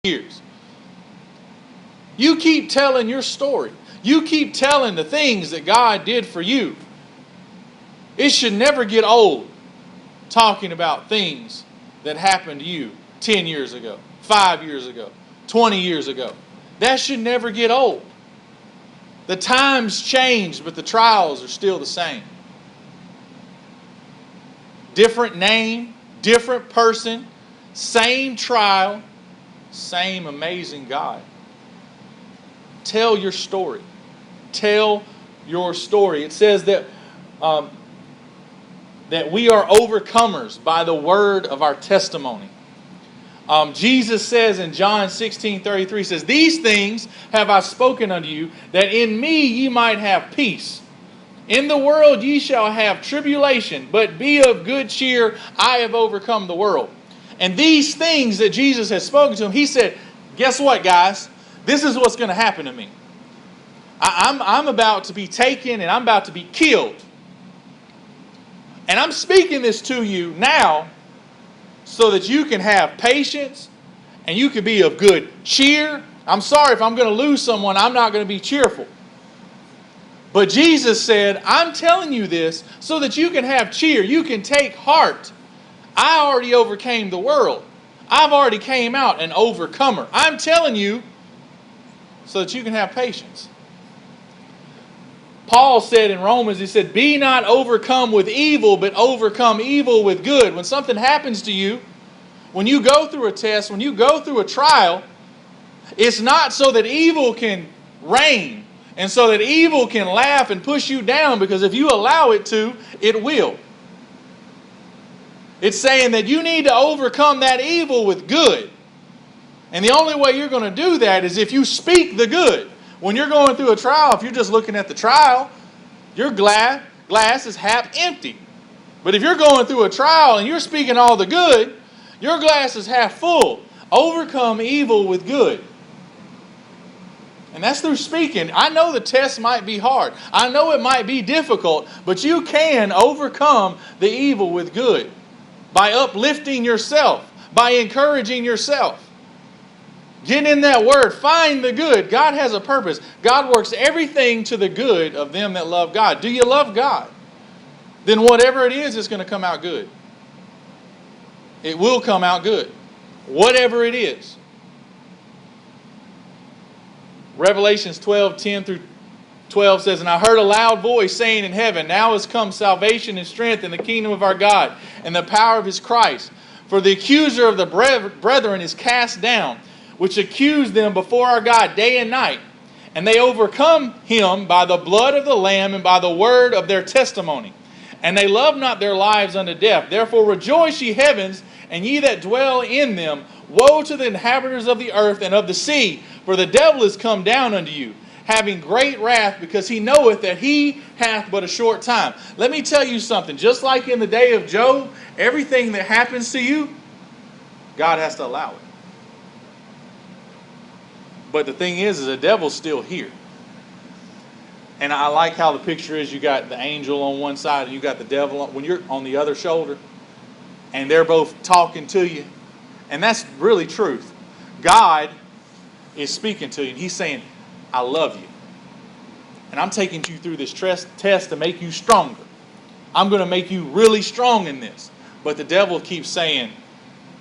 years. You keep telling your story. You keep telling the things that God did for you. It should never get old talking about things that happened to you 10 years ago, 5 years ago, 20 years ago. That should never get old. The times changed, but the trials are still the same. Different name, different person, same trial, same amazing God. Tell your story. Tell your story. It says that that we are overcomers by the word of our testimony. Jesus says in John 16:33, says, "These things have I spoken unto you, that in me ye might have peace. In the world ye shall have tribulation, but be of good cheer, I have overcome the world." And these things that Jesus has spoken to him, he said, guess what, guys? This is what's going to happen to me. I'm about to be taken and I'm about to be killed. And I'm speaking this to you now so that you can have patience and you can be of good cheer. I'm sorry, if I'm going to lose someone, I'm not going to be cheerful. But Jesus said, I'm telling you this so that you can have cheer. You can take heart. I already overcame the world. I've already came out an overcomer. I'm telling you so that you can have patience. Paul said in Romans, he said, be not overcome with evil, but overcome evil with good. When something happens to you, when you go through a test, when you go through a trial, it's not so that evil can reign and so that evil can laugh and push you down, because if you allow it to, it will. It's saying that you need to overcome that evil with good. And the only way you're going to do that is if you speak the good. When you're going through a trial, if you're just looking at the trial, your glass is half empty. But if you're going through a trial and you're speaking all the good, your glass is half full. Overcome evil with good. And that's through speaking. I know the test might be hard. I know it might be difficult, but you can overcome the evil with good by uplifting yourself, by encouraging yourself. Get in that word. Find the good. God has a purpose. God works everything to the good of them that love God. Do you love God? Then whatever it is, it's going to come out good. It will come out good. Whatever it is. Revelations 12:10 through 12 says, "And I heard a loud voice saying in heaven, Now is come salvation and strength in the kingdom of our God and the power of his Christ. For the accuser of the brethren is cast down, which accused them before our God day and night. And they overcome him by the blood of the Lamb and by the word of their testimony. And they love not their lives unto death. Therefore rejoice, ye heavens, and ye that dwell in them. Woe to the inhabitants of the earth and of the sea, for the devil is come down unto you, having great wrath, because he knoweth that he hath but a short time." Let me tell you something. Just like in the day of Job, everything that happens to you, God has to allow it. But the thing is the devil's still here. And I like how the picture is, you got the angel on one side and you got the devil when you're on the other shoulder. And they're both talking to you. And that's really truth. God is speaking to you. And he's saying, I love you. And I'm taking you through this test to make you stronger. I'm going to make you really strong in this. But the devil keeps saying,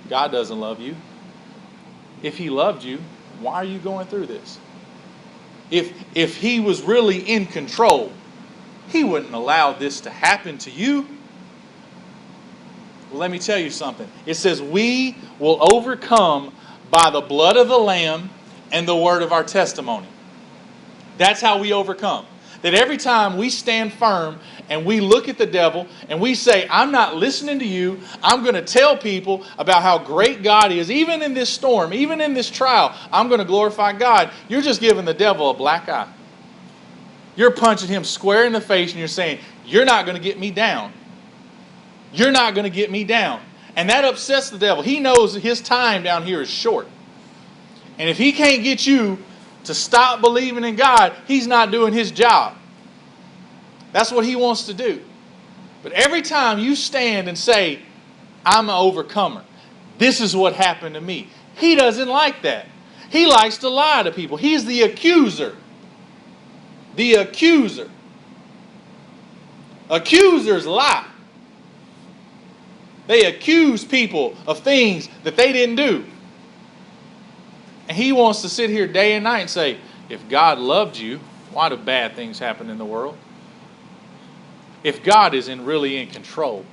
God doesn't love you. If he loved you, why are you going through this? If he was really in control, he wouldn't allow this to happen to you. Well, let me tell you something. It says we will overcome by the blood of the Lamb and the word of our testimony. That's how we overcome. That every time we stand firm and we look at the devil and we say, I'm not listening to you. I'm going to tell people about how great God is. Even in this storm, even in this trial, I'm going to glorify God. You're just giving the devil a black eye. You're punching him square in the face and you're saying, you're not going to get me down. You're not going to get me down. And that upsets the devil. He knows that his time down here is short. And if he can't get you to stop believing in God, he's not doing his job. That's what he wants to do. But every time you stand and say, I'm an overcomer, this is what happened to me, he doesn't like that. He likes to lie to people. He's the accuser. The accuser. Accusers lie. They accuse people of things that they didn't do. And he wants to sit here day and night and say, if God loved you, why do bad things happen in the world? If God isn't really in control,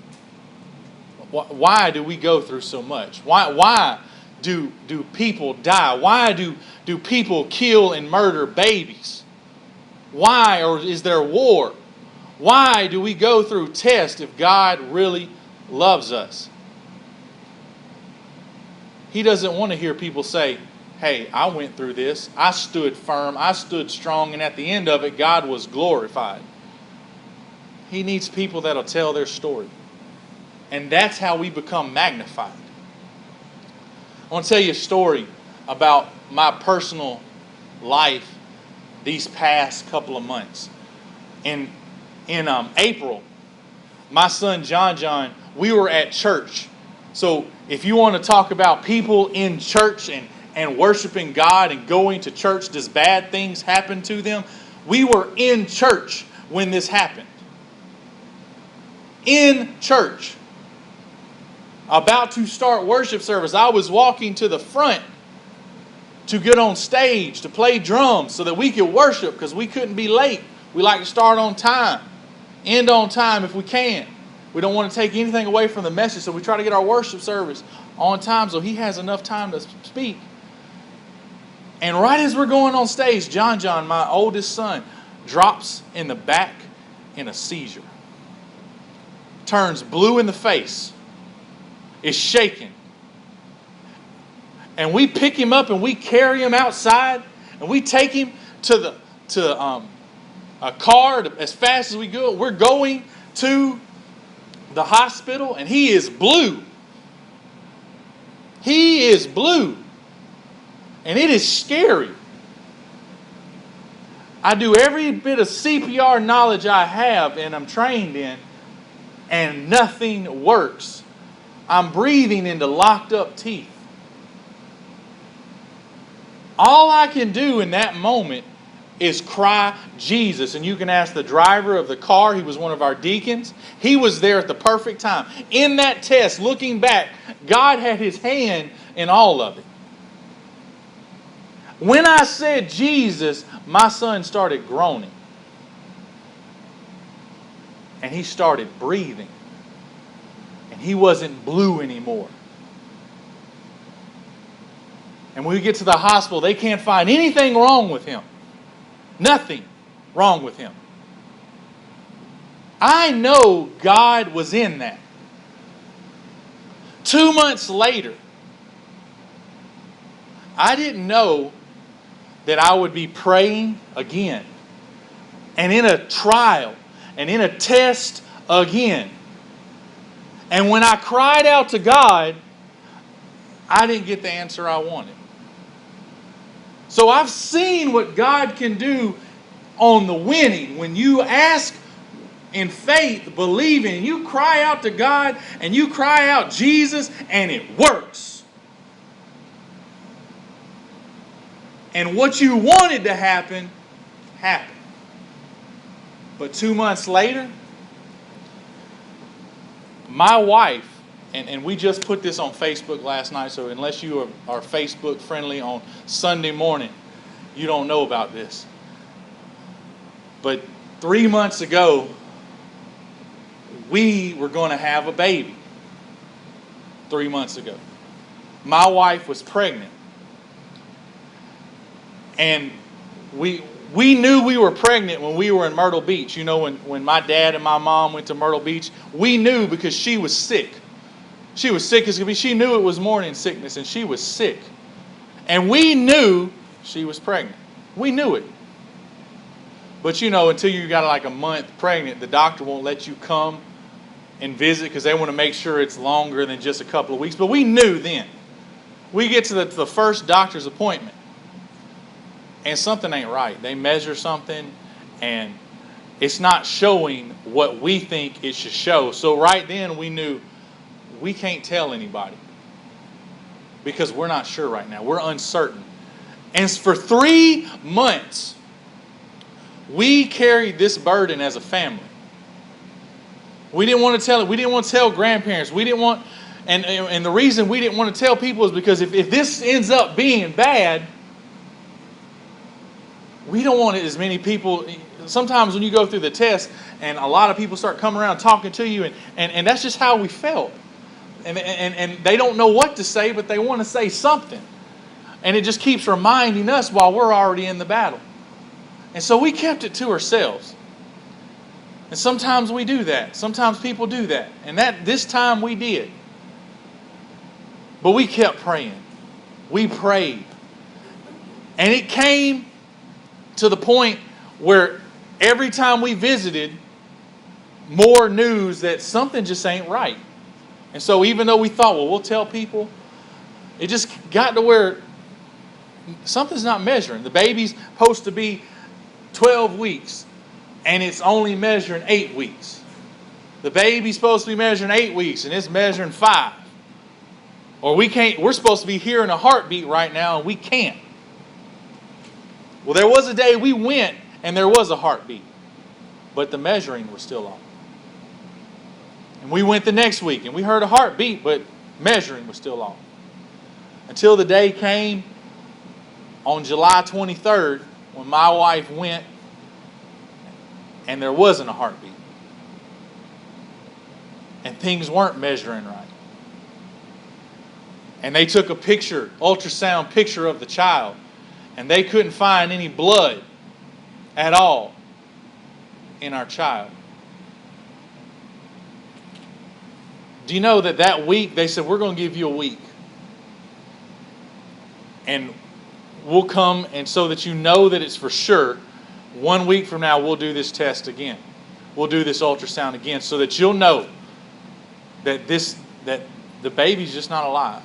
why do we go through so much? Why do people die? Why do people kill and murder babies? Why, or is there war? Why do we go through tests if God really loves us? He doesn't want to hear people say, hey, I went through this. I stood firm. I stood strong. And at the end of it, God was glorified. He needs people that'll tell their story. And that's how we become magnified. I want to tell you a story about my personal life these past couple of months. In April, my son John, we were at church. So if you want to talk about people in church and worshiping God and going to church, does bad things happen to them? We were in church when this happened. In church. About to start worship service. I was walking to the front to get on stage to play drums so that we could worship because we couldn't be late. We like to start on time. End on time if we can. We don't want to take anything away from the message, so we try to get our worship service on time so he has enough time to speak. And right as we're going on stage, John, my oldest son, drops in the back in a seizure. Turns blue in the face. Is shaking. And we pick him up and we carry him outside and we take him to a car as fast as we go. We're going to the hospital and he is blue. He is blue. And it is scary. I do every bit of CPR knowledge I have and I'm trained in, and nothing works. I'm breathing into locked up teeth. All I can do in that moment is cry Jesus. And you can ask the driver of the car. He was one of our deacons. He was there at the perfect time. In that test, looking back, God had his hand in all of it. When I said Jesus, my son started groaning. And he started breathing. And he wasn't blue anymore. And when we get to the hospital, they can't find anything wrong with him. Nothing wrong with him. I know God was in that. 2 months later, I didn't know that I would be praying again. And in a trial. And in a test again. And when I cried out to God, I didn't get the answer I wanted. So I've seen what God can do on the winning. When you ask in faith, believing, you cry out to God and you cry out Jesus and it works. And what you wanted to happen, happened. But 2 months later, my wife, and we just put this on Facebook last night, so unless you are Facebook friendly on Sunday morning, you don't know about this. But 3 months ago, we were going to have a baby. 3 months ago. My wife was pregnant. And we knew we were pregnant when we were in Myrtle Beach. You know, when my dad and my mom went to Myrtle Beach, we knew because she was sick. She was sick as could be. She knew it was morning sickness, and she was sick. And we knew she was pregnant. We knew it. But you know, until you got like a month pregnant, the doctor won't let you come and visit because they want to make sure it's longer than just a couple of weeks. But we knew then. We get to the first doctor's appointment. And something ain't right. They measure something and it's not showing what we think it should show. So right then we knew we can't tell anybody because we're not sure right now. We're uncertain. And for 3 months, we carried this burden as a family. We didn't want to tell it. We didn't want to tell grandparents. We didn't want, and the reason we didn't want to tell people is because if this ends up being bad, we don't want as many people. Sometimes when you go through the test and a lot of people start coming around talking to you, and that's just how we felt. And they don't know what to say, but they want to say something. And it just keeps reminding us while we're already in the battle. And so we kept it to ourselves. And sometimes we do that. Sometimes people do that. And this time we did. But we kept praying. We prayed. And it came to the point where every time we visited, more news that something just ain't right. And so even though we thought, well, we'll tell people, it just got to where something's not measuring. The baby's supposed to be 12 weeks, and it's only measuring 8 weeks. The baby's supposed to be measuring 8 weeks, and it's measuring 5. Or we're supposed to be hearing a heartbeat right now, and we can't. Well, there was a day we went, and there was a heartbeat, but the measuring was still off. And we went the next week, and we heard a heartbeat, but measuring was still off. Until the day came on July 23rd, when my wife went, and there wasn't a heartbeat. And things weren't measuring right. And they took a picture, ultrasound picture of the child, and they couldn't find any blood at all in our child. Do you know that week they said, we're going to give you a week. And we'll come, and so that you know that it's for sure, 1 week from now we'll do this test again. We'll do this ultrasound again so that you'll know that the baby's just not alive.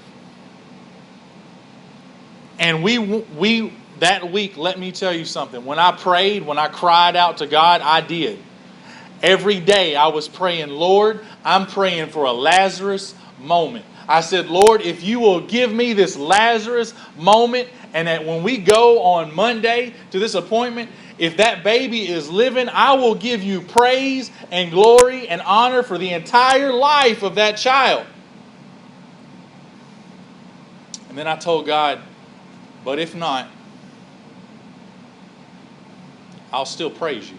And we that week, let me tell you something. When I prayed, when I cried out to God, I did. Every day I was praying, Lord, I'm praying for a Lazarus moment. I said, Lord, if you will give me this Lazarus moment, and that when we go on Monday to this appointment, if that baby is living, I will give you praise and glory and honor for the entire life of that child. And then I told God, but if not, I'll still praise you.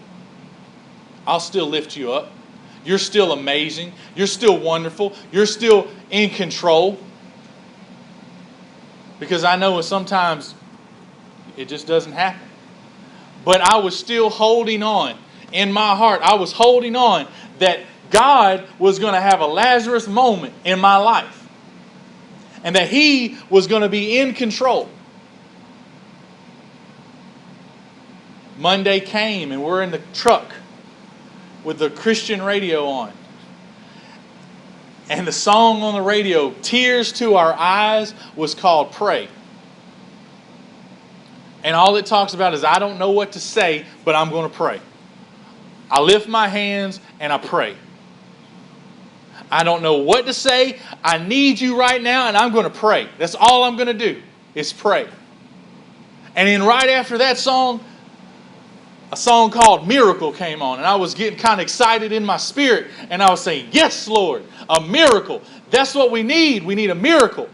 I'll still lift you up. You're still amazing. You're still wonderful. You're still in control. Because I know sometimes it just doesn't happen. But I was still holding on in my heart. I was holding on that God was going to have a Lazarus moment in my life. And that He was going to be in control. Monday came and we're in the truck with the Christian radio on. And the song on the radio, Tears to Our Eyes, was called Pray. And all it talks about is, I don't know what to say, but I'm going to pray. I lift my hands and I pray. I don't know what to say. I need you right now, and I'm going to pray. That's all I'm going to do is pray. And then right after that song, a song called Miracle came on, and I was getting kind of excited in my spirit, and I was saying, yes, Lord, a miracle. That's what we need. We need a miracle.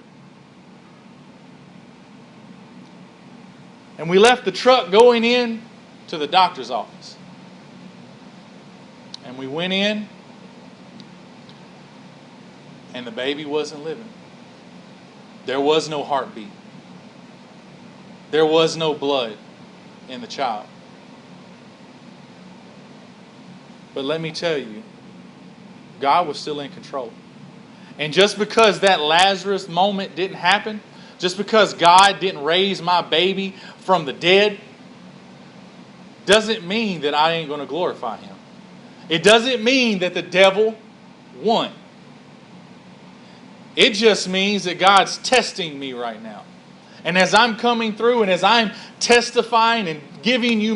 And we left the truck going in to the doctor's office. And we went in, and the baby wasn't living. There was no heartbeat. There was no blood in the child. But let me tell you, God was still in control. And just because that Lazarus moment didn't happen, just because God didn't raise my baby from the dead, doesn't mean that I ain't going to glorify Him. It doesn't mean that the devil won. It just means that God's testing me right now. And as I'm coming through and as I'm testifying and giving you my